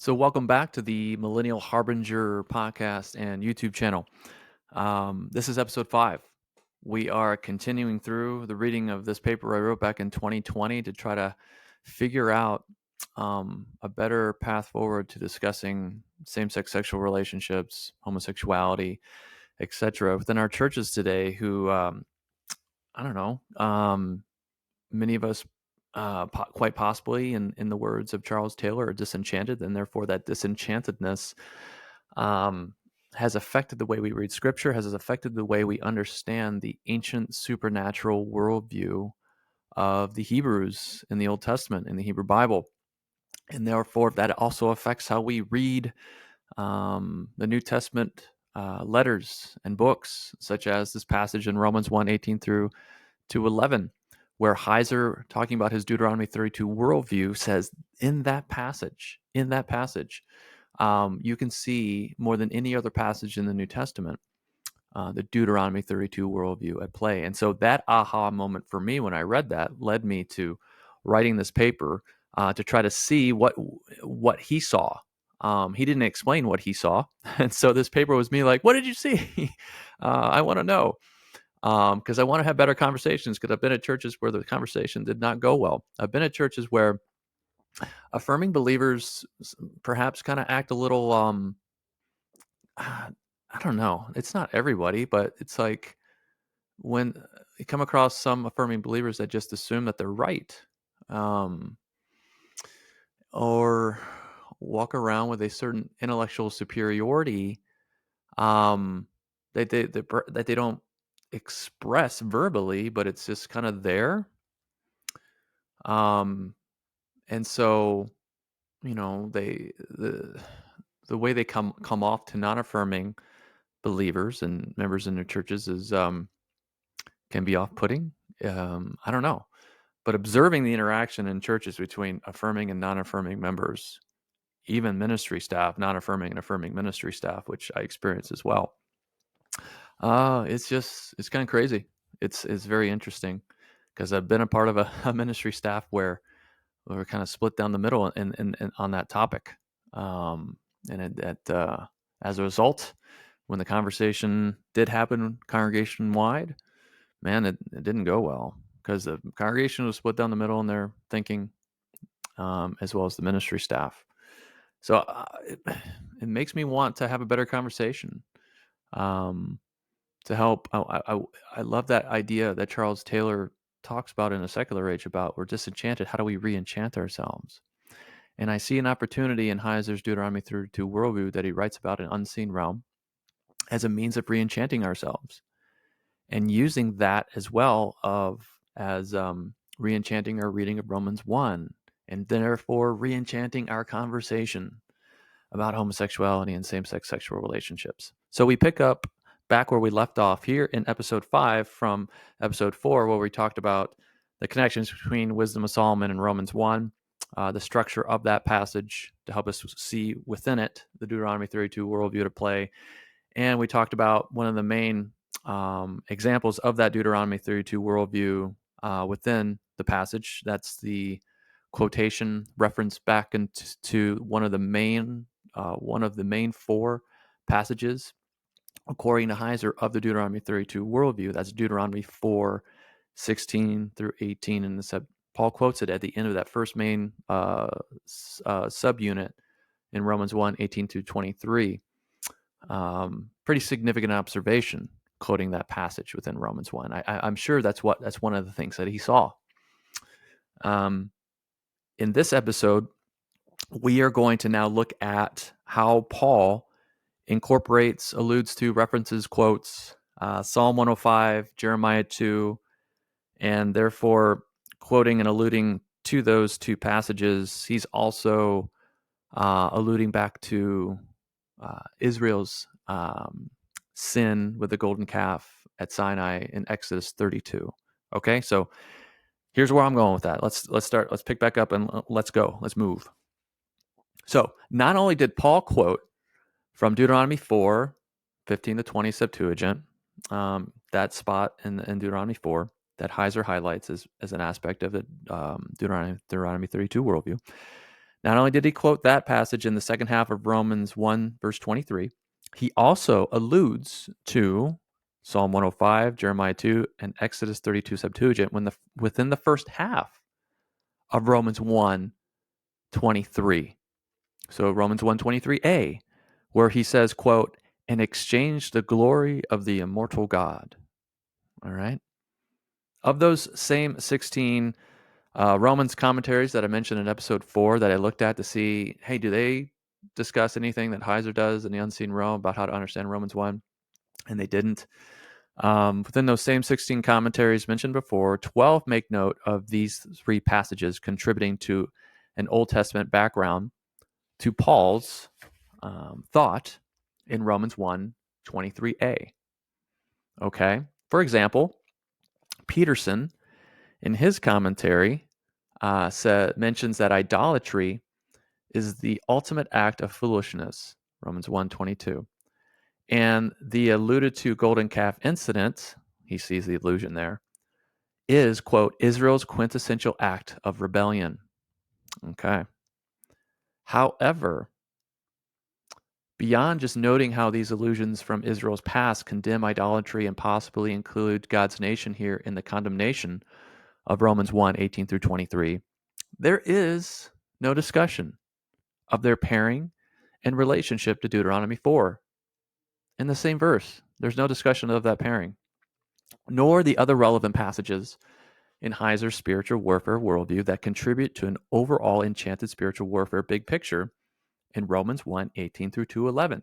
So, welcome back to the Millennial Harbinger podcast and YouTube channel. This is episode 5. We are continuing through the reading of this paper I wrote back in 2020 to try to figure out a better path forward to discussing same-sex sexual relationships, homosexuality, etc. within our churches today. Who I don't know. Many of us, quite possibly, in the words of Charles Taylor, are disenchanted, and therefore that disenchantedness um, has affected the way we read Scripture, has affected the way we understand the ancient supernatural worldview of the Hebrews in the Old Testament, in the Hebrew Bible. And therefore, that also affects how we read the New Testament letters and books, such as this passage in Romans 1:18 through to 11, where Heiser, talking about his Deuteronomy 32 worldview, says in that passage, you can see more than any other passage in the New Testament, the Deuteronomy 32 worldview at play. And so that aha moment for me when I read that led me to writing this paper to try to see what he saw. He didn't explain what he saw. And so this paper was me like, what did you see? I want to know. Because I want to have better conversations, because I've been at churches where the conversation did not go well. I've been at churches where affirming believers perhaps kind of act a little, I don't know. It's not everybody, but it's like when you come across some affirming believers that just assume that they're right, um, or walk around with a certain intellectual superiority that they don't express verbally, but it's just kind of there. And so, the way they come off to non-affirming believers and members in their churches is can be off-putting. I don't know, but observing the interaction in churches between affirming and non-affirming members, even ministry staff, non-affirming and affirming ministry staff, which I experience as well. It's kind of crazy. It's very interesting, because I've been a part of a ministry staff where we're kind of split down the middle and on that topic. As a result, when the conversation did happen congregation wide, man, it didn't go well, because the congregation was split down the middle in their thinking, as well as the ministry staff. So it makes me want to have a better conversation, to help. I love that idea that Charles Taylor talks about in A Secular Age, about we're disenchanted. How do we reenchant ourselves? And I see an opportunity in Heiser's Deuteronomy 32 worldview that he writes about an unseen realm as a means of reenchanting ourselves, and using that as well as reenchanting our reading of Romans 1, and therefore reenchanting our conversation about homosexuality and same-sex sexual relationships. So we pick up back where we left off here in episode 5 from episode 4, where we talked about the connections between Wisdom of Solomon and Romans 1, the structure of that passage to help us see within it the Deuteronomy 32 worldview to play. And we talked about one of the main examples of that Deuteronomy 32 worldview within the passage. That's the quotation reference back into one of the main 4 passages, according to Heiser, of the Deuteronomy 32 worldview. That's Deuteronomy 4:16 through 18, and Paul quotes it at the end of that first main subunit in Romans 1:18 through 23. Pretty significant observation, quoting that passage within Romans 1. I'm sure that's one of the things that he saw. In this episode, we are going to now look at how Paul alludes to, references, quotes Psalm 105, Jeremiah 2, and therefore quoting and alluding to those 2 passages. He's also alluding back to Israel's sin with the golden calf at Sinai in Exodus 32. Okay, so here's where I'm going with that. Let's pick back up and let's go. Let's move. So not only did Paul quote from Deuteronomy 4:15 to 20 Septuagint, that spot in Deuteronomy 4 that Heiser highlights as an aspect of the Deuteronomy 32 worldview. Not only did he quote that passage in the second half of Romans 1, verse 23, he also alludes to Psalm 105, Jeremiah 2, and Exodus 32 Septuagint within the first half of Romans 1, 23. So Romans 1:23a, where he says, quote, and exchange the glory of the immortal God. All right. Of those same 16 Romans commentaries that I mentioned in episode 4 that I looked at to see, hey, do they discuss anything that Heiser does in the Unseen Realm about how to understand Romans 1? And they didn't. Within those same 16 commentaries mentioned before, 12 make note of these 3 passages contributing to an Old Testament background to Paul's thought in Romans 1:23a. Okay? For example, Peterson, in his commentary, mentions that idolatry is the ultimate act of foolishness, Romans 1:22. And the alluded to golden calf incident, he sees the allusion there, is, quote, Israel's quintessential act of rebellion. Okay. However, beyond just noting how these allusions from Israel's past condemn idolatry and possibly include God's nation here in the condemnation of Romans 1:18 through 23, there is no discussion of their pairing and relationship to Deuteronomy 4 in the same verse. There's no discussion of that pairing, nor the other relevant passages in Heiser's spiritual warfare worldview that contribute to an overall enchanted spiritual warfare big picture in Romans 1:18 through 2:11.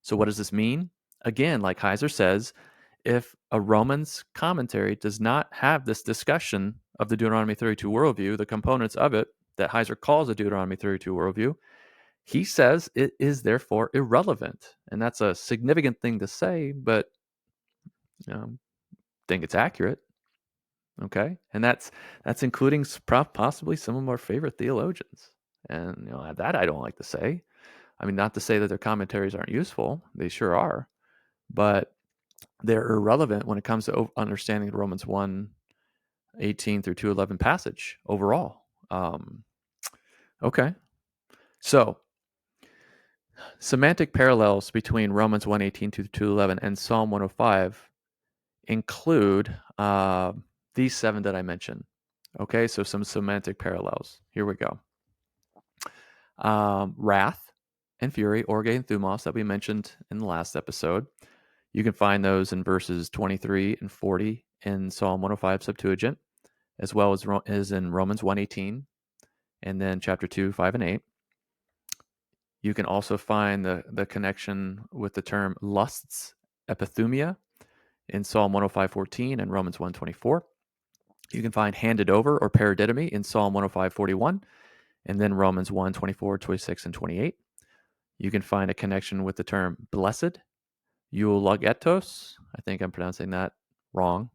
So what does this mean? Again, like Heiser says, if a Romans commentary does not have this discussion of the Deuteronomy 32 worldview, the components of it that Heiser calls a Deuteronomy 32 worldview, he says it is therefore irrelevant. And that's a significant thing to say, but I think it's accurate. Okay. And that's including possibly some of our favorite theologians. And that I don't like to say. I mean, not to say that their commentaries aren't useful. They sure are. But they're irrelevant when it comes to understanding the Romans 1:18 through 2:11 passage overall. Okay. So semantic parallels between Romans 1:18 to 2:11 and Psalm 105 include these 7 that I mentioned. Okay, so some semantic parallels. Here we go. Wrath and fury, orge and thumos, that we mentioned in the last episode. You can find those in verses 23 and 40 in Psalm 105 Septuagint, as well as in Romans 1:18, and then chapter 2, 5, and 8. You can also find the connection with the term lusts, epithumia, in Psalm 105:14 and Romans 1:24. You can find handed over or paradidomy in Psalm 105:41, and then Romans 1:24, 26, and 28. You can find a connection with the term blessed, eulogetos. I think I'm pronouncing that wrong.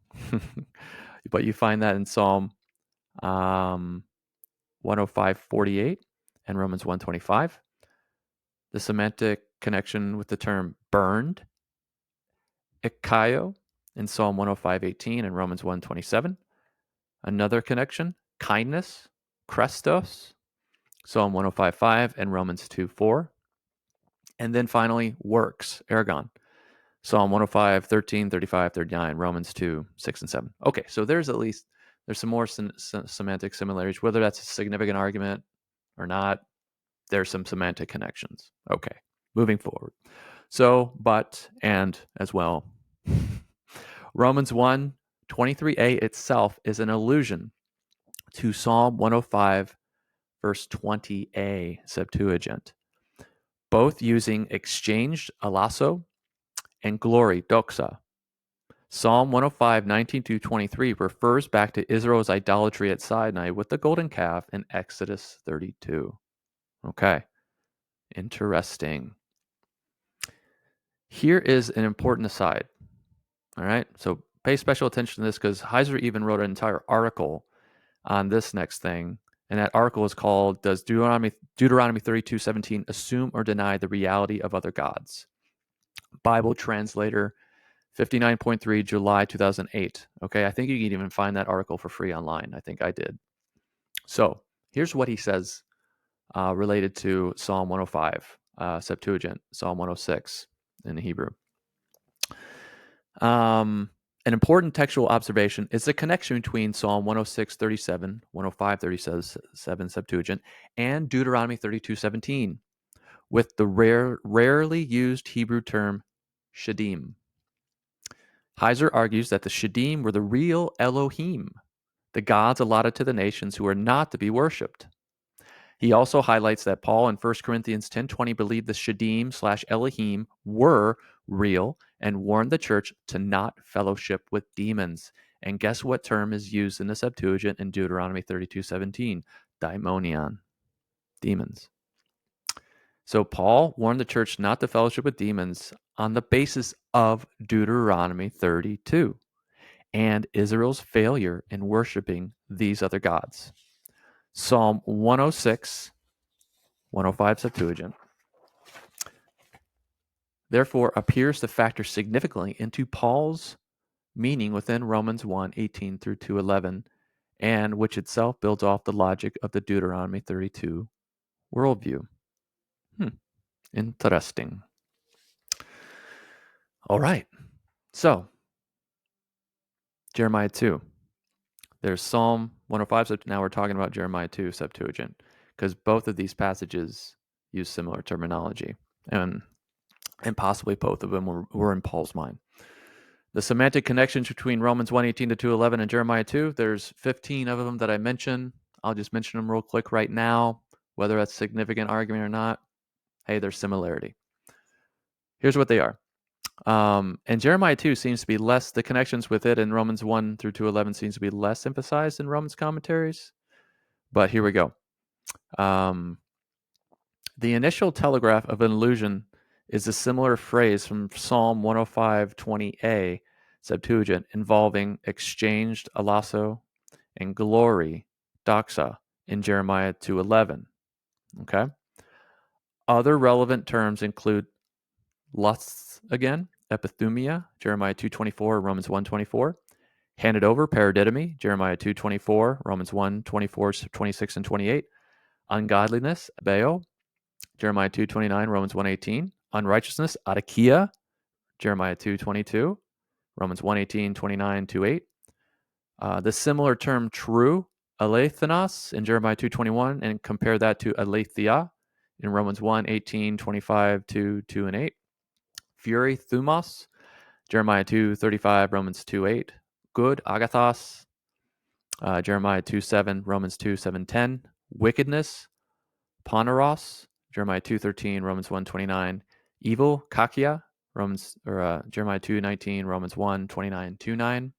But you find that in Psalm 105:48 and Romans 1:25. The semantic connection with the term burned, ikaio, in Psalm 105:18 and Romans 1:27. Another connection, kindness, Christos, Psalm 105:5 and Romans 2:4. And then finally, works, ergon, Psalm 105, 13, 35, 39, Romans 2, 6, and 7. Okay, so there's some more semantic similarities. Whether that's a significant argument or not, there's some semantic connections. Okay, moving forward. So, but, and as well. Romans 1:23a itself is an allusion to Psalm 105, verse 20a, Septuagint, both using exchanged alasso and glory, doxa. Psalm 105, 19 to 23 refers back to Israel's idolatry at Sinai with the golden calf in Exodus 32. Okay, interesting. Here is an important aside. All right, so pay special attention to this because Heiser even wrote an entire article on this next thing. And that article is called, Does Deuteronomy 32:17 assume or deny the reality of other gods? Bible Translator 59.3, July 2008. Okay, I think you can even find that article for free online. I think I did. So here's what he says related to Psalm 105, Septuagint, Psalm 106 in the Hebrew. An important textual observation is the connection between Psalm 106:37, 105:37 Septuagint, and Deuteronomy 32:17, with the rarely used Hebrew term shadim. Heiser argues that the shadim were the real Elohim, the gods allotted to the nations who are not to be worshipped. He also highlights that Paul in 1 Corinthians 10:20 believed the shadim/Elohim were real and warned the church to not fellowship with demons. And guess what term is used in the Septuagint in Deuteronomy 32:17? Daimonion, demons. So Paul warned the church not to fellowship with demons on the basis of Deuteronomy 32 and Israel's failure in worshiping these other gods. Psalm 106, 105 Septuagint, therefore appears to factor significantly into Paul's meaning within Romans 1:18 through 2:11, and which itself builds off the logic of the Deuteronomy 32 worldview. Interesting. All right. So, Jeremiah 2. There's Psalm 105. Now we're talking about Jeremiah 2 Septuagint, because both of these passages use similar terminology, and possibly both of them were in Paul's mind. The semantic connections between Romans 1:18 to 2:11 and Jeremiah 2, there's 15 of them that I mentioned. I'll just mention them real quick right now, whether that's a significant argument or not. Hey, there's similarity. Here's what they are. And Jeremiah 2 seems to be less, the connections with it in Romans 1 through 2:11 seems to be less emphasized in Romans commentaries. But here we go. The initial telegraph of an illusion is a similar phrase from Psalm 105:20a Septuagint involving exchanged alasso and glory, doxa, in Jeremiah 2:11. Okay? Other relevant terms include lusts again, epithumia, Jeremiah 2:24, Romans 1:24. Handed over, paradidomy, Jeremiah 2:24, Romans 1:24, 26 and 28. Ungodliness, abeo, Jeremiah 2:29, Romans 1:18. Unrighteousness, adikia, Jeremiah 2:22, Romans 1:18, 29, 2:8. The similar term true, alethenos, in Jeremiah 2:21, and compare that to aletheia in Romans 1:18, 25, 2, 2 and 8. Fury, thumos, Jeremiah 2:35, Romans 2:8. Good, agathos, Jeremiah 2:7, Romans 2:7, 10. Wickedness, poneros, Jeremiah 2:13, Romans 1:29. Evil, kakia, Jeremiah 2:19, Romans 1:29, 2:9.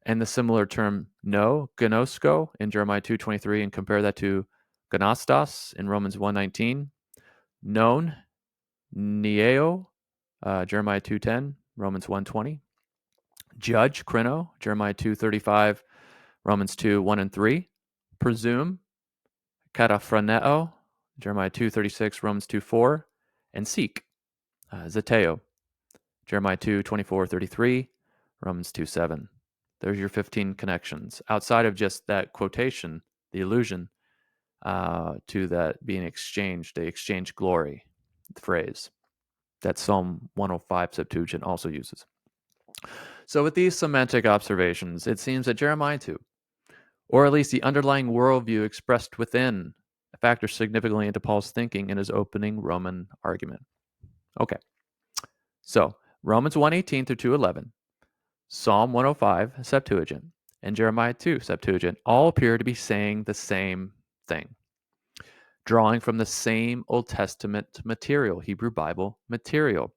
And the similar term no, gnosko, in Jeremiah 2:23, and compare that to gnostos in Romans 1:19. Known, neo, Jeremiah 2:10, Romans 1:20. Judge, krino, Jeremiah 2:35, Romans 2:1 and 3. Presume, kataphroneo, Jeremiah 2:36, Romans 2:4. And seek, zeteo, Jeremiah 2:24, 33, Romans 2:7. There's your 15 connections. Outside of just that quotation, the allusion to that being exchanged, they exchange glory, the phrase that Psalm 105 Septuagint also uses. So with these semantic observations, it seems that Jeremiah 2, or at least the underlying worldview expressed within, factors significantly into Paul's thinking in his opening Roman argument. Okay, so Romans 1:18 through 2:11, Psalm 105 Septuagint, and Jeremiah 2 Septuagint all appear to be saying the same thing, drawing from the same Old Testament material, Hebrew Bible material,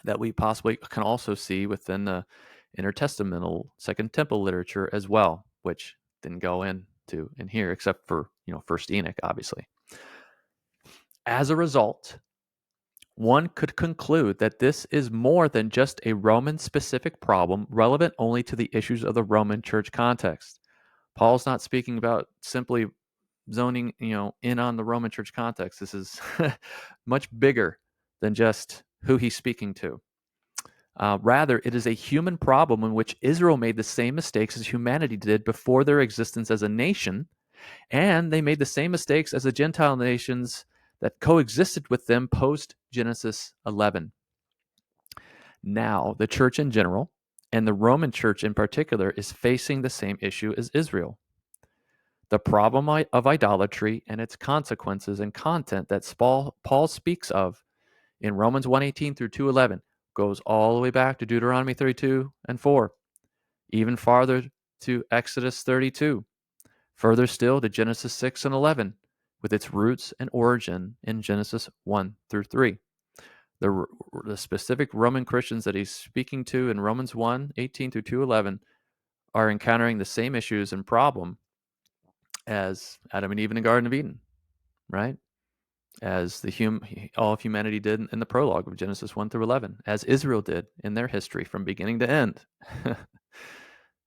that we possibly can also see within the intertestamental Second Temple literature as well, which didn't go into in here except for, First Enoch, obviously. As a result, one could conclude that this is more than just a Roman-specific problem relevant only to the issues of the Roman church context. Paul's not speaking about simply zoning, in on the Roman church context. This is much bigger than just who he's speaking to. Rather, it is a human problem in which Israel made the same mistakes as humanity did before their existence as a nation, And they made the same mistakes as the Gentile nations that coexisted with them post Genesis 11. Now, the church in general, and the Roman church in particular, is facing the same issue as Israel. The problem of idolatry and its consequences and content that Paul speaks of in Romans 1:18 through 2:11 goes all the way back to Deuteronomy 32 and 4, even farther to Exodus 32, further still to Genesis 6 and 11, with its roots and origin in Genesis 1 through 3. The specific Roman Christians that he's speaking to in Romans 1:18 through 2:11 are encountering the same issues and problem as Adam and Eve in the Garden of Eden, right? As all of humanity did in the prologue of Genesis 1 through 11, as Israel did in their history from beginning to end.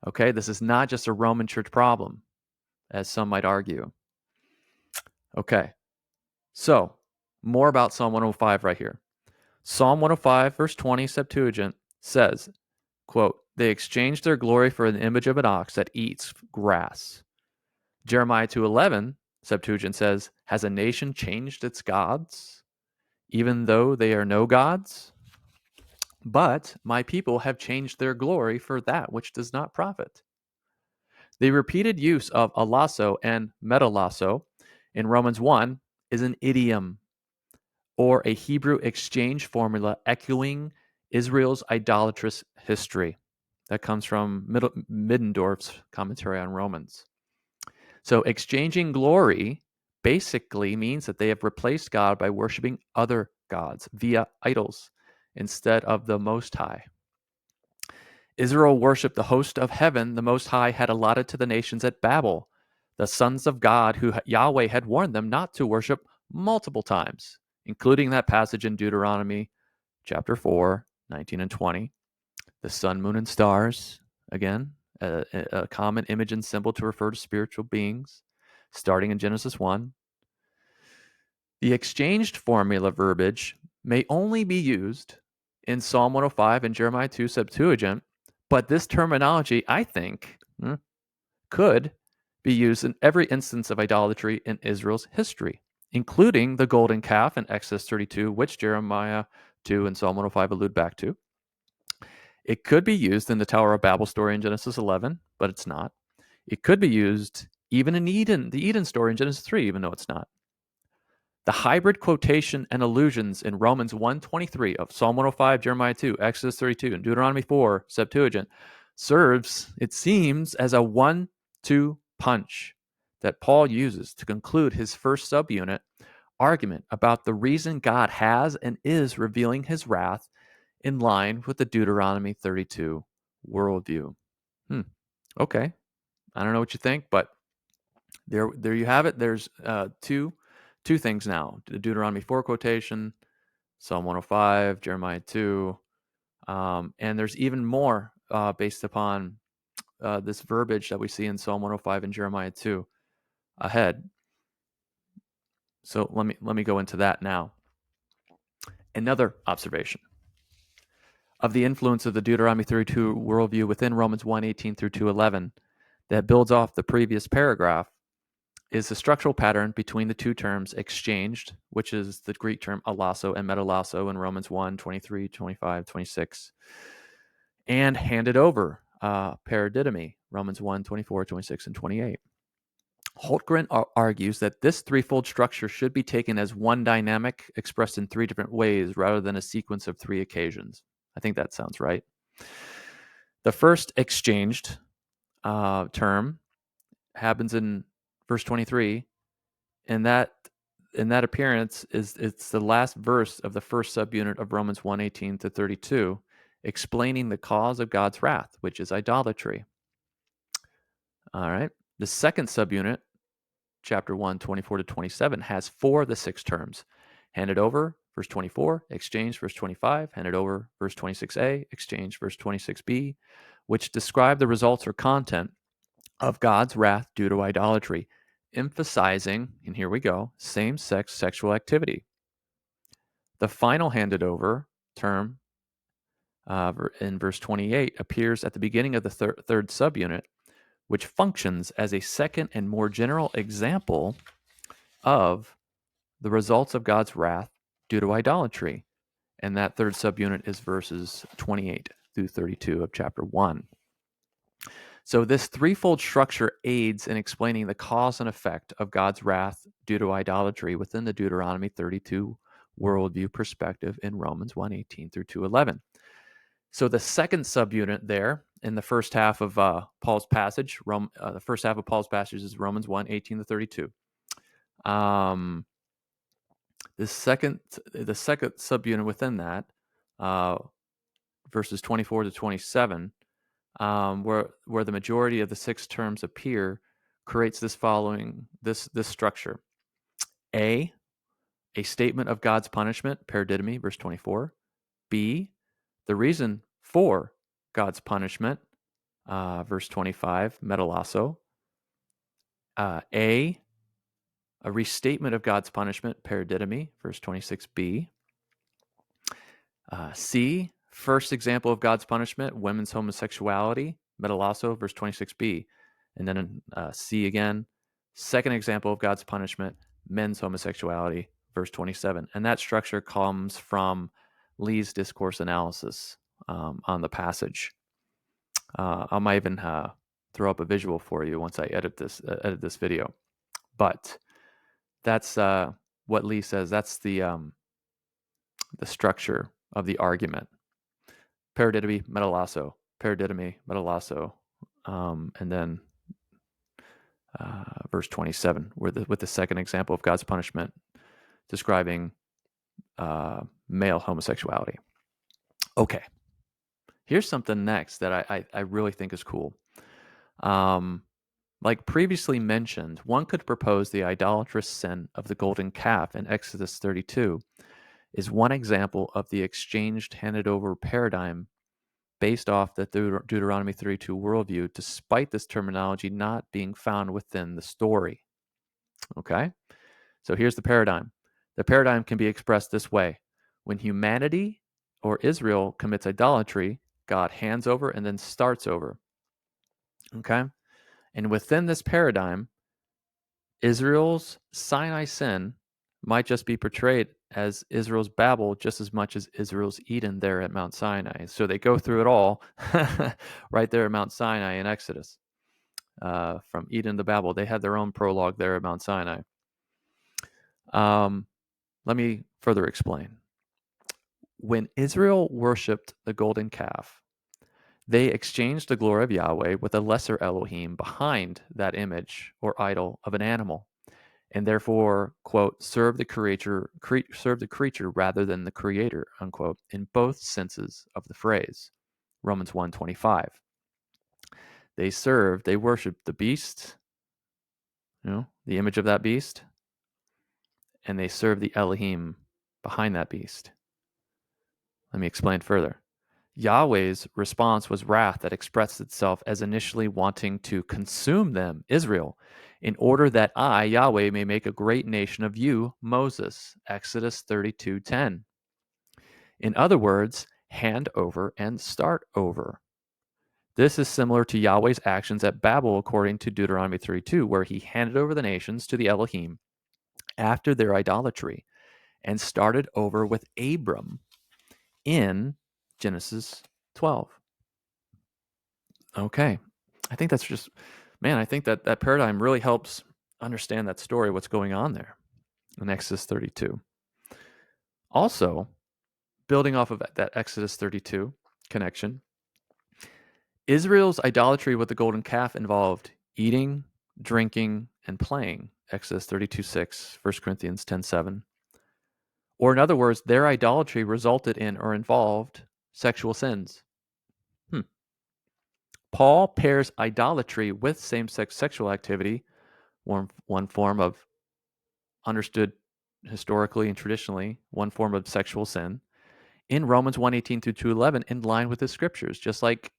Okay, this is not just a Roman church problem, as some might argue. Okay, so more about Psalm 105 right here. Psalm 105, verse 20, Septuagint says, quote, "They exchanged their glory for an image of an ox that eats grass." Jeremiah 2:11, Septuagint says, "Has a nation changed its gods, even though they are no gods? But my people have changed their glory for that which does not profit." The repeated use of alasso and metalasso in Romans 1 is an idiom or a Hebrew exchange formula echoing Israel's idolatrous history. That comes from Middendorf's commentary on Romans. So exchanging glory basically means that they have replaced God by worshiping other gods via idols instead of the Most High. Israel worshiped the host of heaven the Most High had allotted to the nations at Babel, the sons of God who Yahweh had warned them not to worship multiple times, including that passage in Deuteronomy chapter 4, 19 and 20. The sun, moon, and stars, again, a common image and symbol to refer to spiritual beings, starting in Genesis 1. The exchanged formula verbiage may only be used in Psalm 105 and Jeremiah 2 Septuagint, but this terminology, I think, could be used in every instance of idolatry in Israel's history, including the golden calf in Exodus 32, which Jeremiah 2 and Psalm 105 allude back to. It could be used in the Tower of Babel story in Genesis 11, but it's not. It could be used even in the Eden story in Genesis 3, even though it's not. The hybrid quotation and allusions in Romans 1:23 of Psalm 105, Jeremiah 2, Exodus 32, and Deuteronomy 4, Septuagint, serves, it seems, as a 1-2 punch that Paul uses to conclude his first subunit argument about the reason God has and is revealing his wrath in line with the Deuteronomy 32 worldview. Okay, I don't know what you think, but there you have it. There's two things now: the Deuteronomy 4 quotation, Psalm 105, Jeremiah 2, and there's even more based upon this verbiage that we see in Psalm 105 and Jeremiah 2 ahead. So let me go into that now. Another observation of the influence of the Deuteronomy 32 worldview within Romans 1:18 through 2:11 that builds off the previous paragraph is the structural pattern between the two terms exchanged, which is the Greek term alasso and metalasso in Romans 1:23, 25, 26, and handed over, paradidomi, Romans 1:24, 26, and 28. Holtgren argues that this threefold structure should be taken as one dynamic expressed in three different ways rather than a sequence of three occasions. I think that sounds right. The first exchanged term happens in verse 23, and that appearance it's the last verse of the first subunit of Romans 1:18 to 32, explaining the cause of God's wrath, which is idolatry. All right. The second subunit, chapter 1, 24 to 27, has four of the six terms: handed over, verse 24, exchanged, verse 25, handed over, verse 26a, exchanged, verse 26b, which describe the results or content of God's wrath due to idolatry, emphasizing, and here we go, same-sex sexual activity. The final handed over term in verse 28 appears at the beginning of the third subunit, which functions as a second and more general example of the results of God's wrath due to idolatry. And that third subunit is verses 28 through 32 of chapter 1. So this threefold structure aids in explaining the cause and effect of God's wrath due to idolatry within the Deuteronomy 32 worldview perspective in Romans 1:18 through 2:11. So the second subunit there in the first half of Paul's passage, the first half of Paul's passage is Romans 1:18 to 32. The second subunit within that, verses 24 to 27, where the majority of the six terms appear, creates this structure. A statement of God's punishment, paradidomi, verse 24. B, the reason for God's punishment, verse 25, metalasso. A restatement of God's punishment, paradidomi, verse 26b. C, first example of God's punishment, women's homosexuality, metalasso, verse 26b. And then C again, second example of God's punishment, men's homosexuality, verse 27. And that structure comes from Lee's discourse analysis on the passage. I might even throw up a visual for you once I edit this video. But that's what Lee says. That's the structure of the argument. Paradidomi, metalasso, paradidomi, metalasso, and then verse 27, with the second example of God's punishment, describing male homosexuality. Okay, here's something next that I really think is cool. Like previously mentioned, one could propose the idolatrous sin of the golden calf in Exodus 32 is one example of the exchanged handed over paradigm based off the Deuteronomy 32 worldview, despite this terminology not being found within the story. Okay? So here's the paradigm. The paradigm can be expressed this way. When humanity or Israel commits idolatry, God hands over and then starts over. Okay? And within this paradigm, Israel's Sinai sin might just be portrayed as Israel's Babel just as much as Israel's Eden there at Mount Sinai. So they go through it all right there at Mount Sinai in Exodus. From Eden to Babel, they had their own prologue there at Mount Sinai. Let me further explain. When Israel worshipped the golden calf, they exchanged the glory of Yahweh with a lesser Elohim behind that image or idol of an animal, and therefore, quote, serve the creature rather than the creator, unquote, in both senses of the phrase. Romans 1:25. They worshiped the beast, the image of that beast, and they served the Elohim behind that beast. Let me explain further. Yahweh's response was wrath that expressed itself as initially wanting to consume them, Israel, in order that I, Yahweh, may make a great nation of you, Moses, Exodus 32:10. In other words, hand over and start over. This is similar to Yahweh's actions at Babel according to Deuteronomy 32, where he handed over the nations to the Elohim after their idolatry and started over with Abram in Genesis 12. Okay. I think that's just, I think that paradigm really helps understand that story, what's going on there in Exodus 32. Also, building off of that Exodus 32 connection, Israel's idolatry with the golden calf involved eating, drinking, and playing, Exodus 32:6, 1 Corinthians 10:7. Or in other words, their idolatry resulted in or involved sexual sins. Paul pairs idolatry with same-sex sexual activity, one form of understood historically and traditionally, one form of sexual sin, in Romans 1:18 through 2:11, in line with the scriptures, just like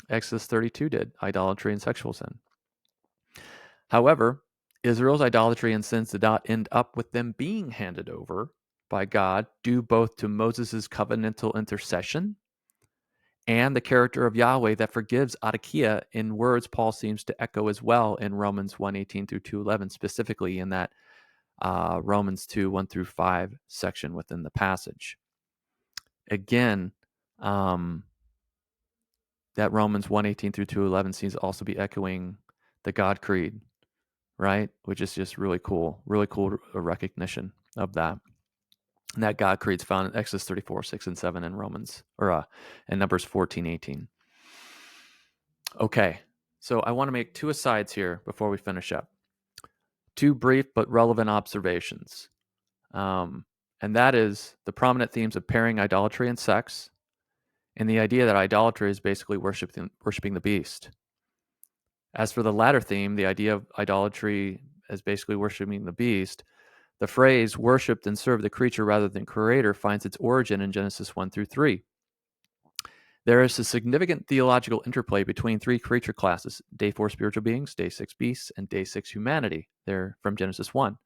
Exodus 32 did, idolatry and sexual sin. However, Israel's idolatry and sins did not end up with them being handed over by God, due both to Moses' covenantal intercession and the character of Yahweh that forgives Adakia in words Paul seems to echo as well in Romans 1:18 through 2:11, specifically in that Romans 2:1-5 section within the passage. Again, that Romans 1:18 through 2:11 seems to also be echoing the God Creed, right? Which is just really cool recognition of that. And that God Creed's found in Exodus 34:6-7 in Romans, or in Numbers 14:18. Okay, so I want to make two asides here before we finish up. Two brief but relevant observations. And that is the prominent themes of pairing idolatry and sex, and the idea that idolatry is basically worshiping the beast. As for the latter theme, the idea of idolatry as basically worshiping the beast, the phrase worshipped and served the creature rather than creator finds its origin in Genesis 1-3. There is a significant theological interplay between three creature classes: day 4 spiritual beings, day 6 beasts, and day 6 humanity. They're from Genesis 1.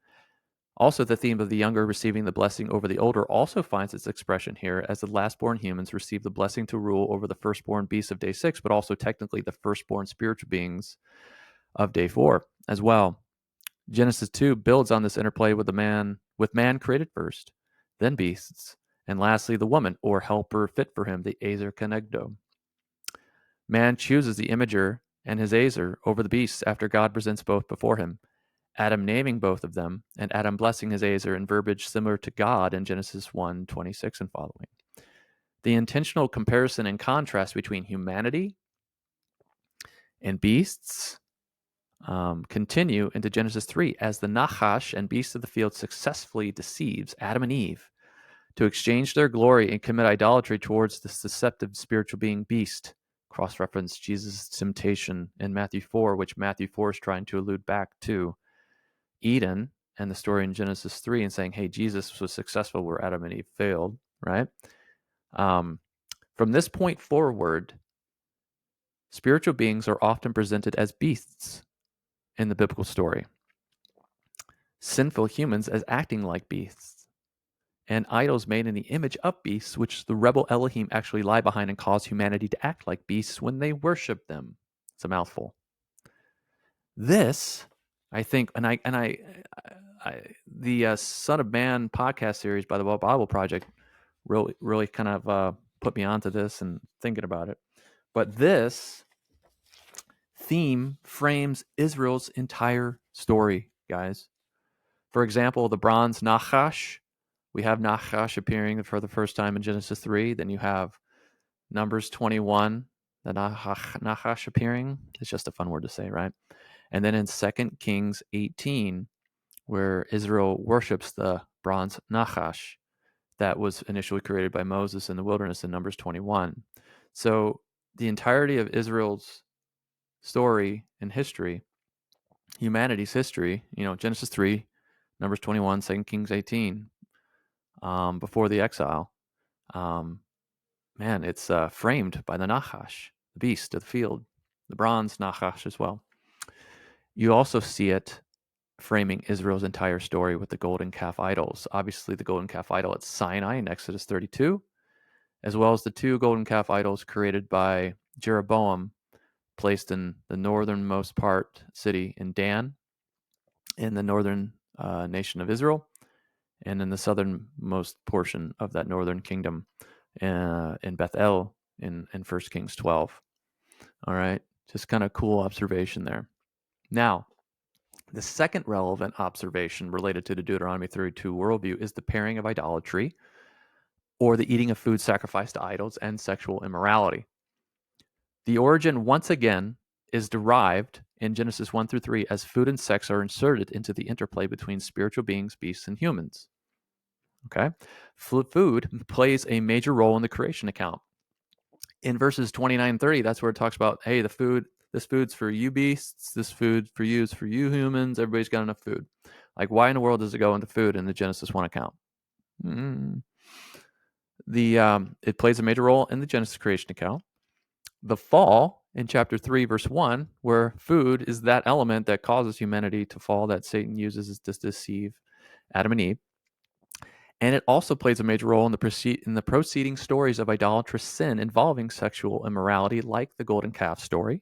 Also, the theme of the younger receiving the blessing over the older also finds its expression here, as the last-born humans receive the blessing to rule over the firstborn beasts of day 6, but also technically the firstborn spiritual beings of day 4 as well. Genesis 2 builds on this interplay with man created first, then beasts, and lastly the woman, or helper fit for him, the Azer Kenegdo. Man chooses the imager and his Azer over the beasts after God presents both before him, Adam naming both of them, and Adam blessing his Azer in verbiage similar to God in Genesis 1:26 and following. The intentional comparison and contrast between humanity and beasts continue into Genesis 3 as the Nachash and beasts of the field successfully deceives Adam and Eve to exchange their glory and commit idolatry towards the deceptive spiritual being beast. Cross-reference Jesus' temptation in Matthew 4, which Matthew 4 is trying to allude back to Eden and the story in Genesis 3 and saying, hey, Jesus was successful where Adam and Eve failed, right? From this point forward, spiritual beings are often presented as beasts in the biblical story, sinful humans as acting like beasts, and idols made in the image of beasts, which the rebel Elohim actually lie behind and cause humanity to act like beasts when they worship them. It's a mouthful. This, I think, the Son of Man podcast series by the Bible Project really kind of put me onto this and thinking about it. But this theme frames Israel's entire story, guys. For example, the bronze Nachash. We have Nachash appearing for the first time in Genesis 3. Then you have Numbers 21, the Nachash appearing. It's just a fun word to say, right? And then in 2 Kings 18, where Israel worships the bronze Nachash that was initially created by Moses in the wilderness in Numbers 21. So the entirety of Israel's story and history, humanity's history, Genesis 3, Numbers 21, 2 Kings 18, before the exile, it's framed by the Nachash, the beast of the field, the bronze Nachash as well. You also see it framing Israel's entire story with the golden calf idols. Obviously, the golden calf idol at Sinai in Exodus 32, as well as the two golden calf idols created by Jeroboam, placed in the northernmost part city in Dan, in the northern nation of Israel, and in the southernmost portion of that northern kingdom in Bethel in 1 Kings 12. All right, just kind of cool observation there. Now, the second relevant observation related to the Deuteronomy 32 worldview is the pairing of idolatry, or the eating of food sacrificed to idols, and sexual immorality. The origin, once again, is derived in Genesis 1-3 as food and sex are inserted into the interplay between spiritual beings, beasts, and humans. Okay? Food plays a major role in the creation account. In verses 29-30, that's where it talks about, hey, this food's for you beasts, this food for you is for you humans, everybody's got enough food. Like, why in the world does it go into food in the Genesis 1 account? It plays a major role in the Genesis creation account. The fall in chapter 3, verse 1, where food is that element that causes humanity to fall that Satan uses to deceive Adam and Eve. And it also plays a major role in the proceeding stories of idolatrous sin involving sexual immorality, like the golden calf story,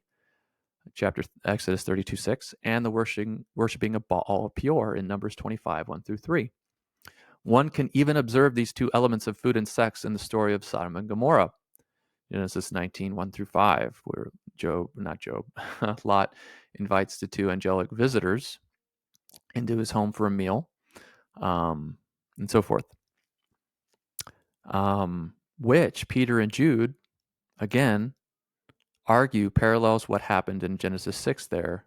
chapter Exodus 32:6, and the worshiping of Baal of Peor in Numbers 25, 1 through 3. One can even observe these two elements of food and sex in the story of Sodom and Gomorrah, Genesis 19, 1 through 5, where Lot invites the two angelic visitors into his home for a meal, and so forth. Which Peter and Jude, again, argue parallels what happened in Genesis 6 there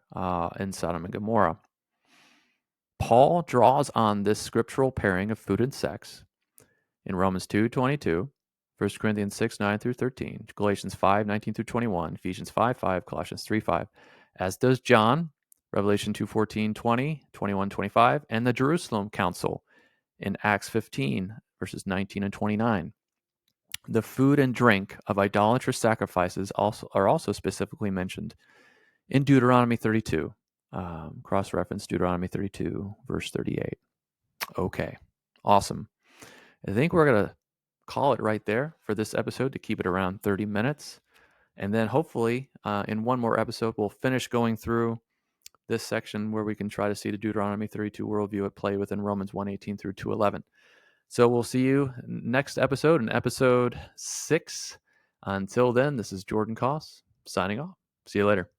in Sodom and Gomorrah. Paul draws on this scriptural pairing of food and sex in Romans 2:22, 1 Corinthians 6:9 through 13, Galatians 5:19 through 21, Ephesians 5:5, Colossians 3:5, as does John, Revelation 2:14, 20, 21, 25, and the Jerusalem Council in Acts 15, verses 19 and 29. The food and drink of idolatrous sacrifices are also specifically mentioned in Deuteronomy 32. Cross-reference Deuteronomy 32, verse 38. Okay, awesome. I think we're going to call it right there for this episode to keep it around 30 minutes. And then hopefully in one more episode, we'll finish going through this section where we can try to see the Deuteronomy 32 worldview at play within Romans 1:18 through 2:11. So we'll see you next episode, in episode 6. Until then, this is Jordan Koss signing off. See you later.